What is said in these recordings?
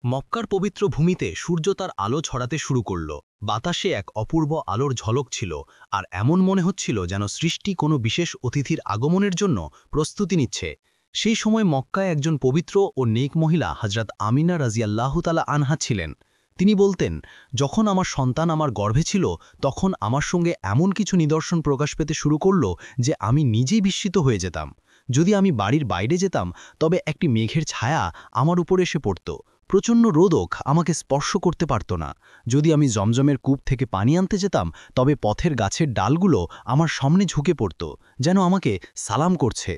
মক্কার পবিত্র ভূমিতে সূর্য তার আলো ছড়াতে শুরু করল। বাতাসে এক অপূর্ব আলোর ঝলক ছিল, আর এমন মনে হচ্ছিল যেন সৃষ্টি কোনো বিশেষ অতিথির আগমনের জন্য প্রস্তুতি নিচ্ছে। সেই সময় মক্কায় একজন পবিত্র ও নেক মহিলা হযরত আমিনা রাজিয়াল্লাহু তাআলা আনহা ছিলেন। তিনি বলতেন, যখন আমার সন্তান আমার গর্ভে ছিল তখন আমার সঙ্গে এমন কিছু নিদর্শন প্রকাশ পেতে শুরু করল যে আমি নিজেই বিস্মিত হয়ে যেতাম। যদি আমি বাড়ির বাইরে যেতাম তবে একটি মেঘের ছায়া আমার উপর এসে পড়ত। প্রচণ্ড রোদক আমাকে স্পর্শ করতে পারত না। যদি আমি জমজমের কূপ থেকে পানি আনতে যেতাম তবে পথের গাছের ডালগুলো আমার সামনে ঝুঁকে পড়ত, যেন আমাকে সালাম করছে।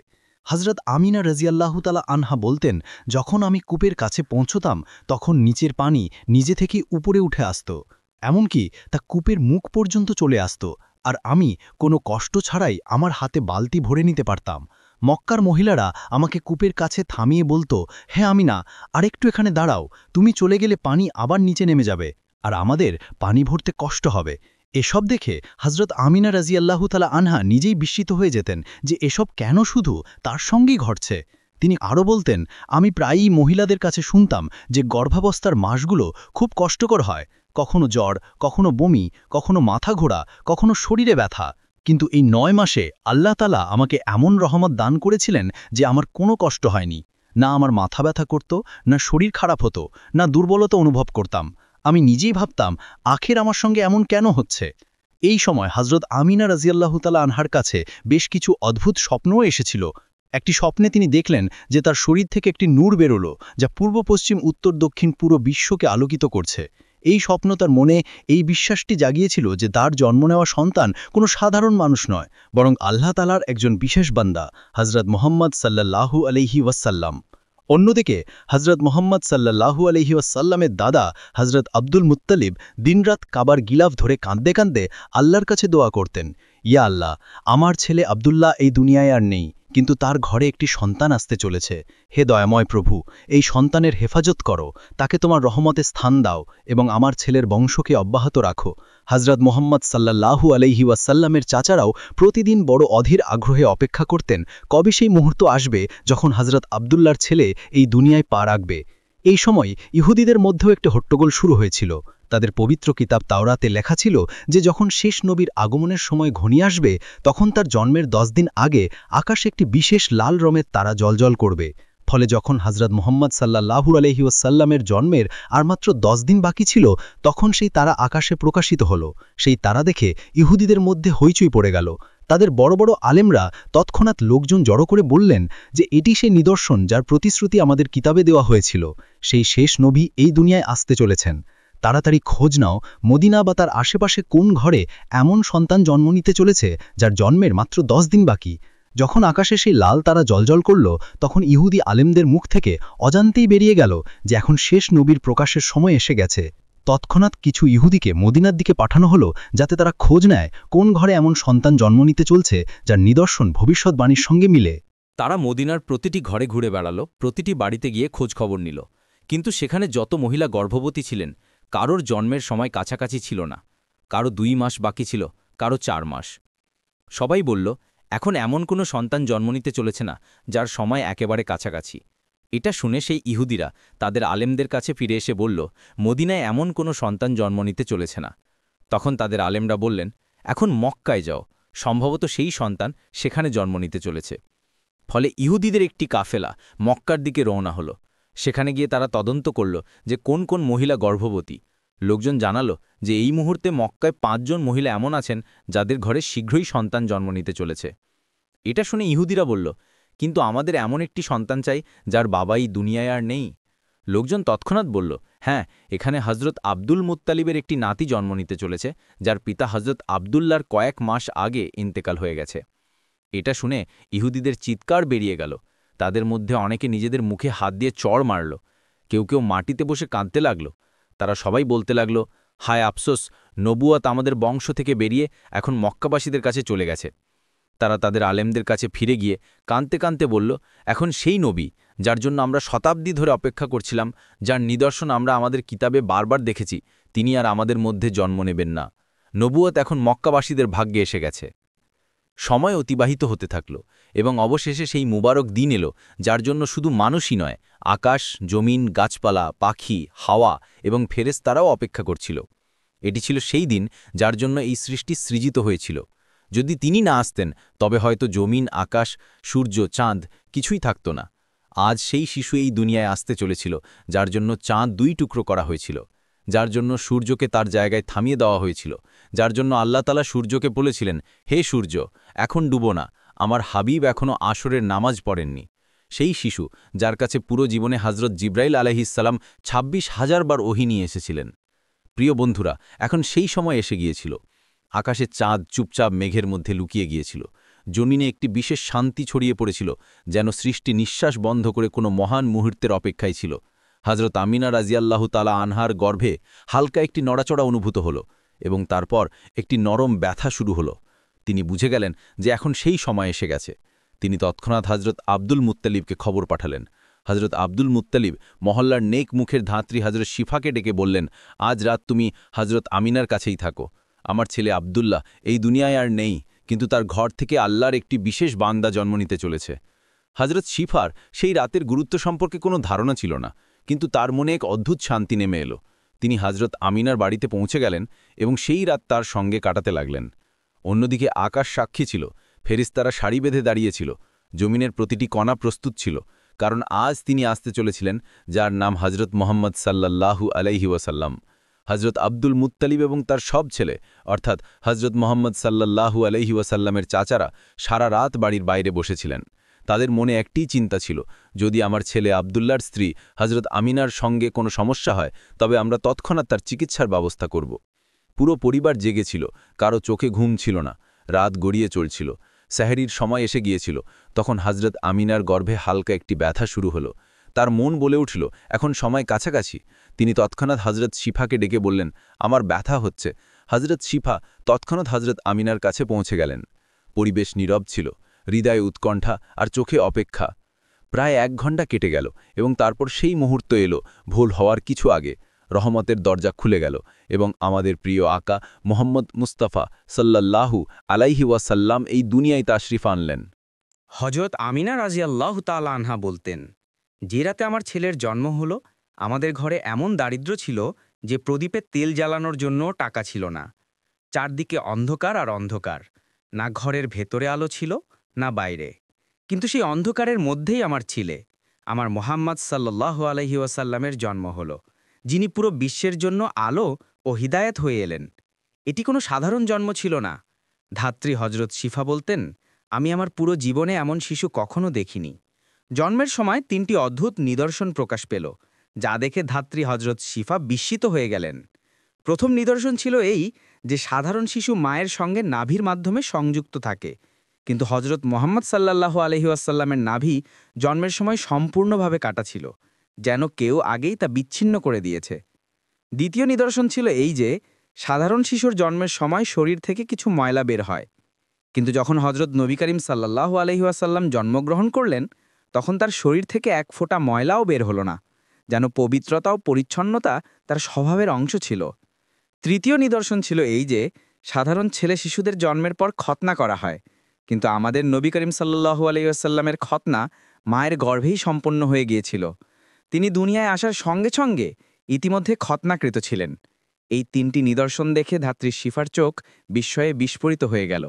হযরত আমিনা রাজিয়াল্লাহু তাআলা আনহা বলতেন, যখন আমি কূপের কাছে পৌঁছতাম তখন নিচের পানি নিজে থেকে উপরে উঠে আসত, এমনকি তা কূপের মুখ পর্যন্ত চলে আসত, আর আমি কোনো কষ্ট ছাড়াই আমার হাতে বালতি ভরে নিতে পারতাম। মক্কার মহিলারা আমাকে কূপের কাছে থামিয়ে বলতো, হে আমিনা, আরেকটু এখানে দাঁড়াও, তুমি চলে গেলে পানি আবার নিচে নেমে যাবে, আর আমাদের পানি ভরতে কষ্ট হবে। এসব দেখে হযরত আমিনা রাজিয়াল্লাহু তাআলা আনহা নিজেই বিস্মিত হয়ে যেতেন যে এসব কেন শুধু তার সঙ্গেই ঘটছে। তিনি আরও বলতেন, আমি প্রায়ই মহিলাদের কাছে শুনতাম যে গর্ভাবস্থার মাসগুলো খুব কষ্টকর হয়, কখনো জ্বর, কখনো বমি, কখনো মাথা ঘোরা, কখনো শরীরে ব্যথা। কিন্তু এই ৯ মাসে আল্লাহ তাআলা আমাকে এমন রহমত দান করেছিলেন যে আমার কোনো কষ্ট হয়নি। না আমার মাথা ব্যথা করত, না শরীর খারাপ হতো, না দুর্বলতা অনুভব করতাম। আমি নিজেই ভাবতাম, আখের আমার সঙ্গে এমন কেন হচ্ছে। এই সময় হযরত আমিনা রাজিয়াল্লাহু তাআলা আনহার কাছে বেশ কিছু অদ্ভুত স্বপ্নও এসেছিল। একটি স্বপ্নে তিনি দেখলেন যে তার শরীর থেকে একটি নূর বেরোলো, যা পূর্ব পশ্চিম উত্তর দক্ষিণ পুরো বিশ্বকে আলোকিত করছে। এই স্বপ্ন তার মনে এই বিশ্বাসটি জাগিয়েছিল যে তার জন্ম নেওয়া সন্তান কোনো সাধারণ মানুষ নয়, বরং আল্লাহ তাআলার একজন বিশেষ বান্দা, হযরত মুহাম্মদ সাল্লাল্লাহু আলাইহি ওয়াসাল্লাম। অন্যদিকে হযরত মুহাম্মদ সাল্লাল্লাহু আলাইহি ওয়াসাল্লামের দাদা হযরত আব্দুল মুত্তালিব দিনরাত কাবার গিলাফ ধরে কাঁদতে কাঁদতে আল্লাহর কাছে দোয়া করতেন, ইয়া আল্লাহ, আমার ছেলে আব্দুল্লাহ এই দুনিয়ায় আর নেই, কিন্তু তার ঘরে একটি সন্তান আসতে চলেছে। হে দয়াময় প্রভু, এই সন্তানের হেফাজত করো, তাকে তোমার রহমতে স্থান দাও এবং আমার ছেলের বংশকে অব্যাহত রাখো। হযরত মুহাম্মদ সাল্লাল্লাহু আলাইহি ওয়াসাল্লামের চাচারাও প্রতিদিন বড় অধীর আগ্রহে অপেক্ষা করতেন কবে সেই মুহূর্ত আসবে যখন হযরত আব্দুল্লাহর ছেলে এই দুনিয়ায় পা রাখবে। এই সময় ইহুদিদের মধ্যেও একটি হট্টগোল শুরু হয়েছিল। তাদের পবিত্র কিতাব তাওরাতে লেখা ছিল যে যখন শেষ নবীর আগমনের সময় ঘনিয়ে আসবে তখন তার জন্মের 10 দিন আগে আকাশে একটি বিশেষ লাল রঙের তারা জ্বলজ্বল করবে। ফলে যখন হযরত মুহাম্মদ সাল্লাল্লাহু আলাইহি ওয়াসাল্লামের জন্মের আর মাত্র 10 দিন বাকি ছিল তখন সেই তারা আকাশে প্রকাশিত হলো। সেই তারা দেখে ইহুদিদের মধ্যে হইচই পড়ে গেল। তাদের বড় বড় আলেমরা তৎক্ষণাৎ লোকজন জড়ো করে বললেন যে এটি সেই নিদর্শন যার প্রতিশ্রুতি আমাদের কিতাবে দেওয়া হয়েছিল। সেই শেষ নবী এই দুনিয়ায় আসতে চলেছেন। তাড়াতাড়ি খোঁজ নাও, মদিনা বা তার আশেপাশে কোন ঘরে এমন সন্তান জন্ম নিতে চলেছে যার জন্মের মাত্র 10 দিন বাকি। যখন আকাশে সেই লাল তারা জ্বলজ্বল করল তখন ইহুদি আলেমদের মুখ থেকে অজান্তেই বেরিয়ে গেল যে এখন শেষ নবীর প্রকাশের সময় এসে গেছে। তৎক্ষণাৎ কিছু ইহুদিকে মদিনার দিকে পাঠানো হলো যাতে তারা খোঁজ নেয় কোন ঘরে এমন সন্তান জন্ম নিতে চলছে যার নিদর্শন ভবিষ্যৎবাণীর সঙ্গে মিলে। তারা মদিনার প্রতিটি ঘরে ঘুরে বেড়াল, প্রতিটি বাড়িতে গিয়ে খোঁজ খবর নিল, কিন্তু সেখানে যত মহিলা গর্ভবতী ছিলেন কারোর জন্মের সময় কাছাকাছি ছিল না। কারো 2 মাস বাকি ছিল, কারো 4 মাস। সবাই বলল, এখন এমন কোনো সন্তান জন্ম নিতে চলেছে না যার সময় একেবারে কাছাকাছি। এটা শুনে সেই ইহুদিরা তাদের আলেমদের কাছে ফিরে এসে বলল, মদিনায় এমন কোনো সন্তান জন্ম নিতে চলেছে না। তখন তাদের আলেমরা বললেন, এখন মক্কায় যাও, সম্ভবত সেই সন্তান সেখানে জন্ম নিতে চলেছে। ফলে ইহুদিদের একটি কাফেলা মক্কার দিকে রওনা হলো। সেখানে গিয়ে তারা তদন্ত করল যে কোন কোন মহিলা গর্ভবতী। লোকজন জানালো যে এই মুহূর্তে মক্কায় 5 জন মহিলা এমন আছেন যাদের ঘরে শীঘ্রই সন্তান জন্ম নিতে চলেছে। এটা শুনে ইহুদিরা বলল, কিন্তু আমাদের এমন একটি সন্তান চাই যার বাবাই দুনিয়ায় আর নেই। লোকজন তৎক্ষণাৎ বলল, হ্যাঁ, এখানে হযরত আব্দুল মুত্তালিবের একটি নাতি জন্ম নিতে চলেছে যার পিতা হযরত আব্দুল্লাহর কয়েক মাস আগে ইন্তেকাল হয়ে গেছে। এটা শুনে ইহুদিদের চিৎকার বেরিয়ে গেল। তাদের মধ্যে অনেকে নিজেদের মুখে হাত দিয়ে চড় মারল, কেউ কেউ মাটিতে বসে কাঁদতে লাগল। তারা সবাই বলতে লাগল, হায় আফসোস, নবুয়ত আমাদের বংশ থেকে বেরিয়ে এখন মক্কাবাসীদের কাছে চলে গেছে। তারা তাদের আলেমদের কাছে ফিরে গিয়ে কাঁদতে কাঁদতে বলল, এখন সেই নবী যার জন্য আমরা শতাব্দী ধরে অপেক্ষা করছিলাম, যার নিদর্শন আমরা আমাদের কিতাবে বারবার দেখেছি, তিনি আর আমাদের মধ্যে জন্ম নেবেন না। নবুয়ত এখন মক্কাবাসীদের ভাগ্যে এসে গেছে। সময় অতিবাহিত হতে থাকল এবং অবশেষে সেই মুবারক দিন এলো, যার জন্য শুধু মানুষই নয়, আকাশ, জমিন, গাছপালা, পাখি, হাওয়া এবং ফেরেশতারাও অপেক্ষা করছিল। এটি ছিল সেই দিন যার জন্য এই সৃষ্টি সৃজিত হয়েছিল। যদি তিনি না আসতেন, তবে হয়তো জমিন, আকাশ, সূর্য, চাঁদ কিছুই থাকত না। আজ সেই শিশু এই দুনিয়ায় আসতে চলেছিল, যার জন্য চাঁদ 2 টুকরো করা হয়েছিল, যার জন্য সূর্যকে তার জায়গায় থামিয়ে দেওয়া হয়েছিল, যার জন্য আল্লাহ তাআলা সূর্যকে বলেছিলেন, হে সূর্য, এখন ডুবো না, আমার হাবিব এখনও আসরের নামাজ পড়েননি। সেই শিশু যার কাছে পুরো জীবনে হযরত জিবরাইল আলাইহিসসালাম 26,000 বার ওহী নিয়ে এসেছিলেন। প্রিয় বন্ধুরা, এখন সেই সময় এসে গিয়েছিল। আকাশে চাঁদ চুপচাপ মেঘের মধ্যে লুকিয়ে গিয়েছিল। জমিনে একটি বিশেষ শান্তি ছড়িয়ে পড়েছিল, যেন সৃষ্টি নিঃশ্বাস বন্ধ করে কোনো মহান মুহূর্তের অপেক্ষায় ছিল। হযরত আমিনা রাজিয়াল্লাহু তাআলা আনহার গর্ভে হালকা একটি নড়াচড়া অনুভূত হল, এবং তারপর একটি নরম ব্যথা শুরু হল। তিনি বুঝে গেলেন যে এখন সেই সময় এসে গেছে। তিনি তৎক্ষণাৎ হযরত আব্দুল মুত্তালিবকে খবর পাঠালেন। হযরত আব্দুল মুত্তালিব মহল্লার নেক মুখের ধাত্রী হযরত শিফাকে ডেকে বললেন, আজ রাত তুমি হযরত আমিনার কাছেই থাকো। আমার ছেলে আব্দুল্লাহ এই দুনিয়ায় আর নেই, কিন্তু তার ঘর থেকে আল্লাহর একটি বিশেষ বান্দা জন্ম নিতে চলেছে। হযরত শিফার সেই রাতের গুরুত্ব সম্পর্কে কোনো ধারণা ছিল না, কিন্তু তার মনে এক অদ্ভুত শান্তি নেমে এলো। তিনি হযরত আমিনার বাড়িতে পৌঁছে গেলেন এবং সেই রাত তার সঙ্গে কাটাতে লাগলেন। অন্যদিকে আকাশ সাক্ষী ছিল, ফেরেশতারা সারি বেঁধে দাঁড়িয়েছিল, জমিনের প্রতিটি কণা প্রস্তুত ছিল, কারণ আজ তিনি আসতে চলেছিলেন, যার নাম হযরত মুহাম্মদ সাল্লাল্লাহু আলাইহি ওয়াসাল্লাম। হযরত আব্দুল মুত্তালিব এবং তার সব ছেলে, অর্থাৎ হযরত মুহাম্মদ সাল্লাল্লাহু আলাইহি ওয়াসাল্লামের চাচারা সারা রাত বাড়ির বাইরে বসেছিলেন। তাদের মনে একটিই চিন্তা ছিল, যদি আমার ছেলে আব্দুল্লাহর স্ত্রী হযরত আমিনার সঙ্গে কোনো সমস্যা হয়, তবে আমরা তৎক্ষণাৎ তার চিকিৎসার ব্যবস্থা করব। পুরো পরিবার জেগেছিল, কারো চোখে ঘুম ছিল না। রাত গড়িয়ে চলছিল, সেহরির সময় এসে গিয়েছিল। তখন হযরত আমিনার গর্ভে হালকা একটি ব্যথা শুরু হলো। তার মন বলে উঠল, এখন সময় কাছাকাছি। তিনি তৎক্ষণাৎ হযরত শিফাকে ডেকে বললেন, আমার ব্যথা হচ্ছে। হযরত শিফা তৎক্ষণাৎ হযরত আমিনার কাছে পৌঁছে গেলেন। পরিবেশ নীরব ছিল, হৃদয়ে উৎকণ্ঠা আর চোখে অপেক্ষা। প্রায় 1 ঘণ্টা কেটে গেল এবং তারপর সেই মুহূর্ত এলো, ভুল হওয়ার কিছু আগে। রহমতের দরজা খুলে গেল এবং আমাদের প্রিয় আকা মুহাম্মদ মুস্তাফা সাল্লাল্লাহু আলাইহি ওয়াসাল্লাম এই দুনিয়ায় তাশরিফ আনলেন। হযরত আমিনা রাজিয়াল্লাহু তাআলা আনহা বলতেন, যে রাতে আমার ছেলের জন্ম হলো, আমাদের ঘরে এমন দারিদ্র্য ছিল যে প্রদীপে তেল জ্বালানোর জন্য টাকা ছিল না। চারদিকে অন্ধকার আর অন্ধকার, না ঘরের ভেতরে আলো ছিল না বাইরে। কিন্তু সেই অন্ধকারের মধ্যেই আমার ছেলে, আমার মুহাম্মদ সাল্লাল্লাহু আলাইহি ওয়াসাল্লামের জন্ম হলো, যিনি পুরো বিশ্বের জন্য আলো ও হিদায়াত হয়ে এলেন। এটি কোনো সাধারণ জন্ম ছিল না। ধাত্রী হযরত শিফা বলতেন, আমি আমার পুরো জীবনে এমন শিশু কখনো দেখিনি। জন্মের সময় 3টি অদ্ভুত নিদর্শন প্রকাশ পেল, যা দেখে ধাত্রী হযরত শিফা বিস্মিত হয়ে গেলেন। প্রথম নিদর্শন ছিল এই যে সাধারণ শিশু মায়ের সঙ্গে নাভির মাধ্যমে সংযুক্ত থাকে, কিন্তু হযরত মুহাম্মদ সাল্লাল্লাহু আলাইহি ওয়াসাল্লামের নাভি জন্মের সময় সম্পূর্ণভাবে কাটা ছিল, যেন কেউ আগেই তা বিচ্ছিন্ন করে দিয়েছে। দ্বিতীয় নিদর্শন ছিল এই যে সাধারণ শিশুর জন্মের সময় শরীর থেকে কিছু ময়লা বের হয়, কিন্তু যখন হযরত নবী করিম সাল্লাল্লাহু আলাইহি ওয়াসাল্লাম জন্মগ্রহণ করলেন, তখন তার শরীর থেকে এক ফোঁটা ময়লাও বের হলো না, যেন পবিত্রতা ও পরিচ্ছন্নতা তার স্বভাবের অংশ ছিল। তৃতীয় নিদর্শন ছিল এই যে সাধারণ ছেলে শিশুদের জন্মের পর খতনা করা হয়, কিন্তু আমাদের নবী করিম সাল্লাল্লাহু আলাইহি ওয়াসাল্লামের খতনা মায়ের গর্ভেই সম্পন্ন হয়ে গিয়েছিল। তিনি দুনিয়ায় আসার সঙ্গে সঙ্গে ইতিমধ্যে খতনাকৃত ছিলেন। এই 3টি নিদর্শন দেখে ধাত্রী শিফার চোখ বিস্ময়ে বিস্ফোরিত হয়ে গেল।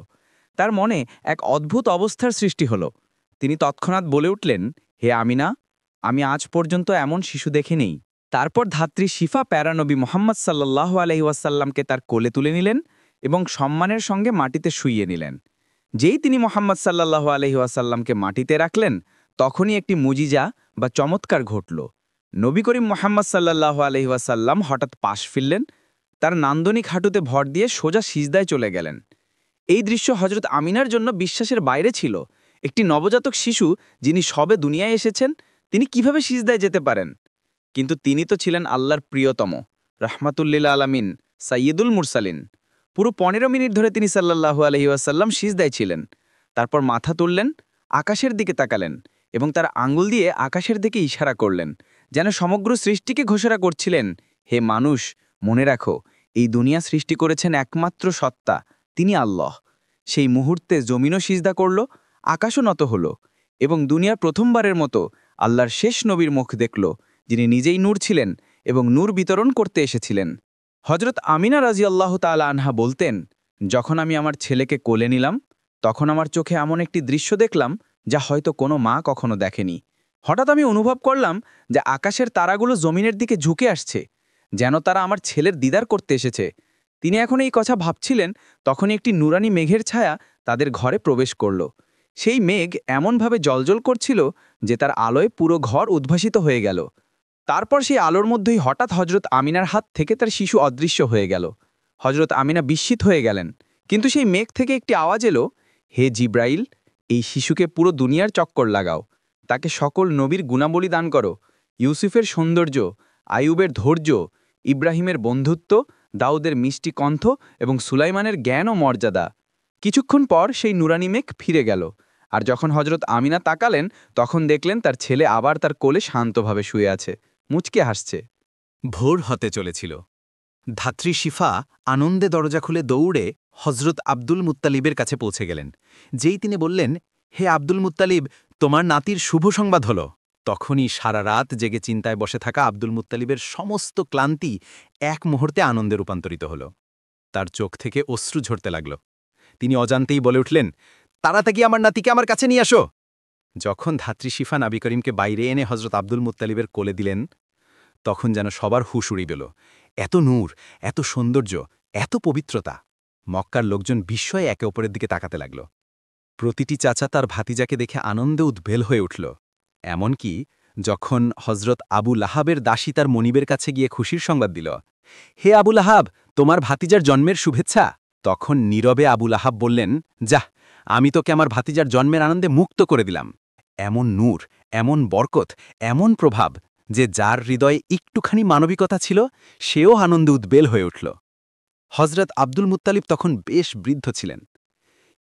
তার মনে এক অদ্ভুত অবস্থার সৃষ্টি হল। তিনি তৎক্ষণাৎ বলে উঠলেন, হে আমিনা, আমি আজ পর্যন্ত এমন শিশু দেখে নেই। তারপর ধাত্রী শিফা প্যারানবী মুহাম্মদ সাল্লাল্লাহু আলাইহি ওয়াসাল্লামকে তার কোলে তুলে নিলেন এবং সম্মানের সঙ্গে মাটিতে শুইয়ে নিলেন। যেই তিনি মুহাম্মদ সাল্লাল্লাহু আলাইহি ওয়াসাল্লামকে মাটিতে রাখলেন, তখনই একটি মুজিজা বা চমৎকার ঘটল। নবী করিম মুহাম্মদ সাল্লাল্লাহু আলাইহি ওয়াসাল্লাম হঠাৎ পাশ ফিরলেন, তার নান্দনিক হাঁটুতে ভর দিয়ে সোজা সিজদায় চলে গেলেন। এই দৃশ্য হযরত আমিনার জন্য বিশ্বাসের বাইরে ছিল। একটি নবজাতক শিশু, যিনি সবে দুনিয়ায় এসেছেন, তিনি কিভাবে সিজদায় যেতে পারেন? কিন্তু তিনি তো ছিলেন আল্লাহর প্রিয়তম, রাহমাতুল্লিল আলামিন, সাইয়্যিদুল মুরসালিন। পুরো 15 মিনিট ধরে তিনি সাল্লাল্লাহু আলাইহি ওয়াসাল্লাম সিজদায় ছিলেন। তারপর মাথা তুললেন, আকাশের দিকে তাকালেন এবং তার আঙ্গুল দিয়ে আকাশের দিকে ইশারা করলেন, যেন সমগ্র সৃষ্টিকে ঘোষণা করছিলেন, হে মানুষ, মনে রাখো, এই দুনিয়া সৃষ্টি করেছেন একমাত্র সত্তা, তিনি আল্লাহ। সেই মুহূর্তে জমিনও সিজদা করল, আকাশও নত হল এবং দুনিয়ার প্রথমবারের মতো আল্লাহর শেষ নবীর মুখ দেখল, যিনি নিজেই নূর ছিলেন এবং নূর বিতরণ করতে এসেছিলেন। হজরত আমিনা রাজিয়াল্লাহু তাআলা আনহা বলতেন, যখন আমি আমার ছেলেকে কোলে নিলাম তখন আমার চোখে এমন একটি দৃশ্য দেখলাম যা হয়তো কোনো মা কখনো দেখেনি। হঠাৎ আমি অনুভব করলাম যে আকাশের তারাগুলো জমিনের দিকে ঝুঁকে আসছে, যেন তারা আমার ছেলের দিদার করতে এসেছে। তিনি এখন এই কথা ভাবছিলেন, তখনই একটি নুরানি মেঘের ছায়া তাদের ঘরে প্রবেশ করল। সেই মেঘ এমনভাবে জ্বলজ্বল করছিল যে তার আলোয় পুরো ঘর উদ্ভাসিত হয়ে গেল। তারপর সেই আলোর মধ্যেই হঠাৎ হজরত আমিনার হাত থেকে তার শিশু অদৃশ্য হয়ে গেল। হজরত আমিনা বিস্মিত হয়ে গেলেন, কিন্তু সেই মেঘ থেকে একটি আওয়াজ এলো, হে জিব্রাইল, এই শিশুকে পুরো দুনিয়ার চক্কর লাগাও, তাকে সকল নবীর গুণাবলী দান করো, ইউসুফের সৌন্দর্য, আইয়ুবের ধৈর্য, ইব্রাহিমের বন্ধুত্ব, দাউদের মিষ্টি কণ্ঠ এবং সুলাইমানের জ্ঞান ও মর্যাদা। কিছুক্ষণ পর সেই নুরানি মেঘ ফিরে গেল, আর যখন হজরত আমিনা তাকালেন তখন দেখলেন তার ছেলে আবার তার কোলে শান্তভাবে শুয়ে আছে, মুচকে হাসছে। ভোর হতে চলেছিল। ধাত্রী শিফা আনন্দে দরজা খুলে দৌড়ে হজরত আব্দুল মুত্তালিবের কাছে পৌঁছে গেলেন। যেই তিনি বললেন, হে আব্দুল মুত্তালিব, তোমার নাতির শুভ সংবাদ হল। তখনই সারা রাত জেগে চিন্তায় বসে থাকা আব্দুল মুত্তালিবের সমস্ত ক্লান্তি এক মুহূর্তে আনন্দে রূপান্তরিত হল। তার চোখ থেকে অশ্রু ঝরতে লাগল। তিনি অজান্তেই বলে উঠলেন, তাড়াতাড়ি আমার নাতিকে আমার কাছে নিয়ে আসো। যখন ধাত্রী শিফা নবী করিমকে বাইরে এনে হজরত আব্দুল মুত্তালিবের কোলে দিলেন, তখন যেন সবার হুঁশ উড়ে গেল। এত নূর, এত সৌন্দর্য, এত পবিত্রতা! মক্কার লোকজন বিস্ময়ে একে অপরের দিকে তাকাতে লাগল। প্রতিটি চাচা তার ভাতিজাকে দেখে আনন্দে উদ্বেল হয়ে উঠল। এমনকি যখন হজরত আবু লাহাবের দাসী তার মনিবের কাছে গিয়ে খুশির সংবাদ দিল, হে আবু লাহাব, তোমার ভাতিজার জন্মের শুভেচ্ছা। তখন নীরবে আবু লাহাব বললেন, যাহ, আমি তোকে আমার ভাতিজার জন্মের আনন্দে মুক্ত করে দিলাম। এমন নূর, এমন বরকত, এমন প্রভাব যে যার হৃদয়ে একটুখানি মানবিকতা ছিল সেও আনন্দে উদ্বেল হয়ে উঠল। হজরত আব্দুল মুত্তালিব তখন বেশ বৃদ্ধ ছিলেন,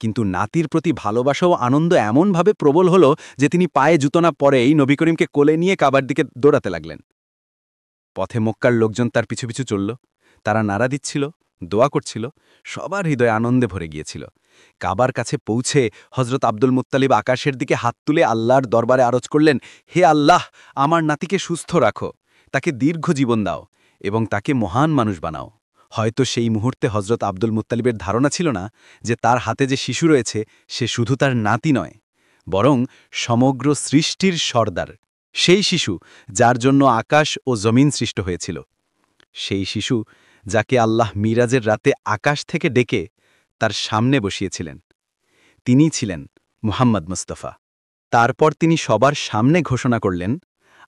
কিন্তু নাতির প্রতি ভালোবাসা ও আনন্দ এমনভাবে প্রবল হল যে তিনি পায়ে জুতো না পরেই নবী করিমকে কোলে নিয়ে কাবার দিকে দৌড়াতে লাগলেন। পথে মক্কার লোকজন তার পিছু পিছু চলল। তারা নাড়া দিচ্ছিল, দোয়া করছিল, সবার হৃদয়ে আনন্দে ভরে গিয়েছিল। কাবার কাছে পৌঁছে হজরত আব্দুল মুত্তালিব আকাশের দিকে হাত তুলে আল্লাহর দরবারে আরজ করলেন, হে আল্লাহ, আমার নাতিকে সুস্থ রাখো, তাকে দীর্ঘ জীবন দাও এবং তাকে মহান মানুষ বানাও। হয়তো সেই মুহূর্তে হজরত আব্দুল মুত্তালিবের ধারণা ছিল না যে তার হাতে যে শিশু রয়েছে সে শুধু তার নাতি নয়, বরং সমগ্র সৃষ্টির সর্দার। সেই শিশু যার জন্য আকাশ ও জমিন সৃষ্ট হয়েছিল, সেই শিশু যাকে আল্লাহ মিরাজের রাতে আকাশ থেকে ডেকে তার সামনে বসিয়েছিলেন, তিনিই ছিলেন মুহাম্মদ মুস্তাফা। তারপর তিনি সবার সামনে ঘোষণা করলেন,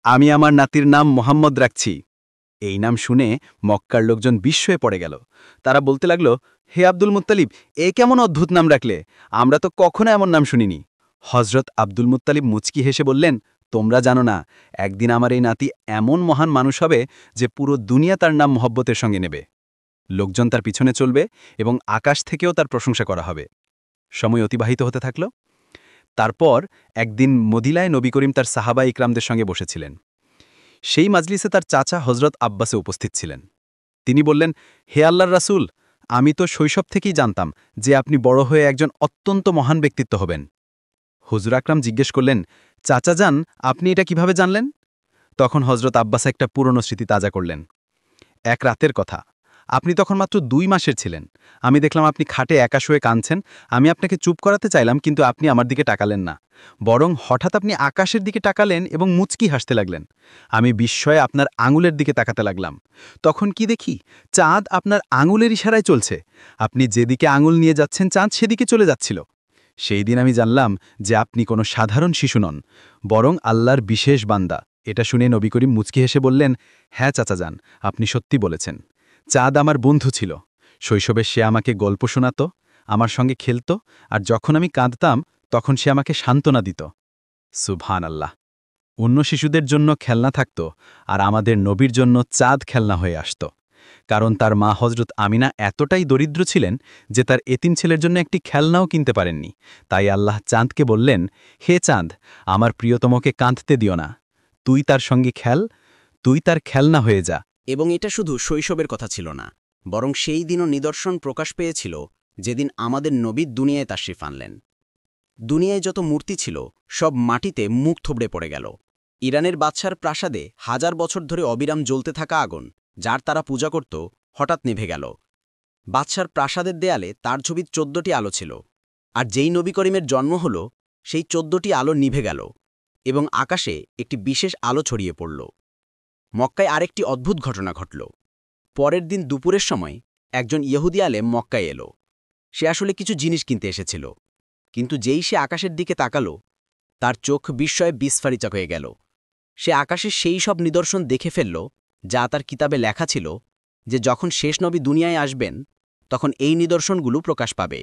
আমি আমার নাতির নাম মোহাম্মদ রাখছি। এই নাম শুনে মক্কার লোকজন বিস্ময়ে পড়ে গেল। তারা বলতে লাগল, হে আব্দুল মুত্তালিব, এ কেমন অদ্ভুত নাম রাখলে, আমরা তো কখনো এমন নাম শুনিনি। হজরত আব্দুল মুত্তালিব মুচকি হেসে বললেন, তোমরা জানো না, একদিন আমার এই নাতি এমন মহান মানুষ হবে যে পুরো দুনিয়া তার নাম মহব্বতের সঙ্গে নেবে। লোকজন তার পিছনে চলবে এবং আকাশ থেকেও তার প্রশংসা করা হবে। সময় অতিবাহিত হতে থাকল। তারপর একদিন মদিনায় নবী করিম তার সাহাবা ইকরামদের সঙ্গে বসেছিলেন। সেই মাজলিসে তার চাচা হজরত আব্বাসে উপস্থিত ছিলেন। তিনি বললেন, হে আল্লাহর রাসূল, আমি তো শৈশব থেকেই জানতাম যে আপনি বড় হয়ে একজন অত্যন্ত মহান ব্যক্তিত্ব হবেন। হুজুর আকরাম জিজ্ঞেস করলেন, চাচা যান, আপনি এটা কিভাবে জানলেন? তখন হজরত আব্বাস একটা পুরনো স্মৃতি তাজা করলেন। এক রাতের কথা, আপনি তখন মাত্র 2 মাসের ছিলেন। আমি দেখলাম আপনি খাটে একা শুয়ে কাঁদছেন। আমি আপনাকে চুপ করাতে চাইলাম, কিন্তু আপনি আমার দিকে তাকালেন না, বরং হঠাৎ আপনি আকাশের দিকে তাকালেন এবং মুচকি হাসতে লাগলেন। আমি বিস্ময়ে আপনার আঙুলের দিকে তাকাতে লাগলাম। তখন কি দেখি, চাঁদ আপনার আঙুলের ইশারায় চলছে। আপনি যেদিকে আঙুল নিয়ে যাচ্ছেন চাঁদ সেদিকে চলে যাচ্ছিল। সেই দিন আমি জানলাম যে আপনি কোনো সাধারণ শিশু নন, বরং আল্লাহর বিশেষ বান্দা। এটা শুনে নবী করিম মুচকি হেসে বললেন, হ্যাঁ চাচা যান, আপনি সত্যি বলেছেন। চাঁদ আমার বন্ধু ছিল। শৈশবে সে আমাকে গল্প শোনাত, আমার সঙ্গে খেলত, আর যখন আমি কাঁদতাম তখন সে আমাকে সান্ত্বনা দিত। সুবহান আল্লাহ! অন্য শিশুদের জন্য খেলনা থাকত, আর আমাদের নবীর জন্য চাঁদ খেলনা হয়ে আসত। কারণ তার মা হজরত আমিনা এতটাই দরিদ্র ছিলেন যে তার এতিম ছেলের জন্য একটি খেলনাও কিনতে পারেননি। তাই আল্লাহ চাঁদকে বললেন, হে চাঁদ, আমার প্রিয়তমকে কাঁদতে দিও না, তুই তার সঙ্গে খেল, তুই তার খেলনা হয়ে যা। এবং এটা শুধু শৈশবের কথা ছিল না, বরং সেই দিনও নিদর্শন প্রকাশ পেয়েছিল যেদিন আমাদের নবী দুনিয়ায় তাশরিফ আনলেন। দুনিয়ায় যত মূর্তি ছিল সব মাটিতে মুখ থুবড়ে পড়ে গেল। ইরানের বাদশার প্রাসাদে হাজার বছর ধরে অবিরাম জ্বলতে থাকা আগুন, যার তারা পূজা করত, হঠাৎ নিভে গেল। বাদশার প্রাসাদের দেয়ালে তার ছবির 14টি আলো ছিল, আর যেই নবী করিমের জন্ম হল সেই 14টি আলো নিভে গেল এবং আকাশে একটি বিশেষ আলো ছড়িয়ে পড়ল। মক্কায় আরেকটি অদ্ভুত ঘটনা ঘটল। পরের দিন দুপুরের সময় একজন ইহুদি আলেম মক্কায় এলো। সে আসলে কিছু জিনিস কিনতে এসেছিল, কিন্তু যেই সে আকাশের দিকে তাকালো, তার চোখ বিস্ময়ে বিস্ফারিত হয়ে গেল। সে আকাশের সেই সব নিদর্শন দেখে ফেলল যা তার কিতাবে লেখা ছিল যে যখন শেষ নবী দুনিয়ায় আসবেন তখন এই নিদর্শনগুলো প্রকাশ পাবে।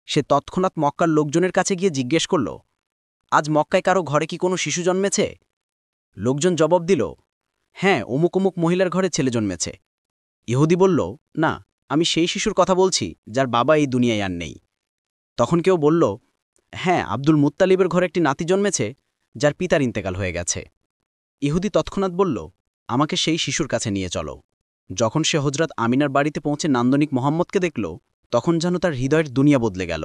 সে তৎক্ষণাৎ মক্কার লোকজনের কাছে গিয়ে জিজ্ঞেস করল, আজ মক্কায় কারো ঘরে কি কোনো শিশু জন্মেছে? লোকজন জবাব দিল, হ্যাঁ, অমুক অমুক মহিলার ঘরে ছেলে জন্মেছে। ইহুদি বলল, না, আমি সেই শিশুর কথা বলছি যার বাবা এই দুনিয়ায় আর নেই। তখন কেউ বলল, হ্যাঁ, আব্দুল মুত্তালিবের ঘরে একটি নাতি জন্মেছে যার পিতার ইন্তেকাল হয়ে গেছে। ইহুদি তৎক্ষণাৎ বলল, আমাকে সেই শিশুর কাছে নিয়ে চলো। যখন সে হজরত আমিনার বাড়িতে পৌঁছে নান্দনিক মোহাম্মদকে দেখল, তখন যেন তার হৃদয়ের দুনিয়া বদলে গেল।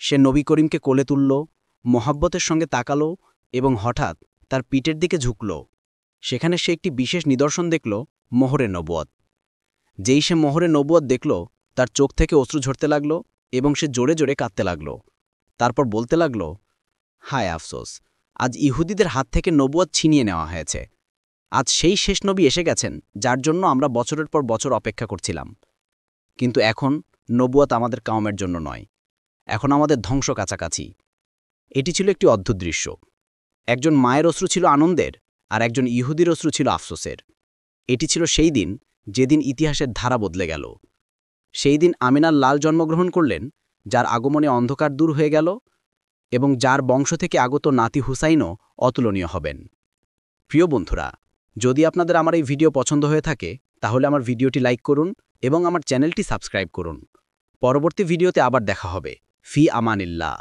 সে নবী করিমকে কোলে তুলল, মোহাব্বতের সঙ্গে তাকালো এবং হঠাৎ তার পিঠের দিকে ঝুঁকল। সেখানে সে একটি বিশেষ নিদর্শন দেখল, মোহরে নবুয়ত। যেই সে মোহরে নবুয়ত দেখল, তার চোখ থেকে অশ্রু ঝরতে লাগল এবং সে জোরে জোরে কাঁদতে লাগল। তারপর বলতে লাগল, হায় আফসোস, আজ ইহুদিদের হাত থেকে নবুয়ত ছিনিয়ে নেওয়া হয়েছে। আজ সেই শেষ নবী এসে গেছেন যার জন্য আমরা বছরের পর বছর অপেক্ষা করছিলাম। কিন্তু এখন নবুয়ত আমাদের কাউমের জন্য নয়, এখন আমাদের ধ্বংস কাছাকাছি। এটি ছিল একটি অদ্ভুত দৃশ্য। একজন মায়ের অশ্রু ছিল আনন্দের, আর একজন ইহুদির অশ্রু ছিল আফসোসের। এটি ছিল সেই দিন যেদিন ইতিহাসের ধারা বদলে গেল। সেই দিন আমিনার লাল জন্মগ্রহণ করলেন, যার আগমনে অন্ধকার দূর হয়ে গেল এবং যার বংশ থেকে আগত নাতি হুসাইনও অতুলনীয় হবেন। প্রিয় বন্ধুরা, যদি আপনাদের আমার এই ভিডিও পছন্দ হয়ে থাকে তাহলে আমার ভিডিওটি লাইক করুন এবং আমার চ্যানেলটি সাবস্ক্রাইব করুন। পরবর্তী ভিডিওতে আবার দেখা হবে। ফি আমানিল্লাহ।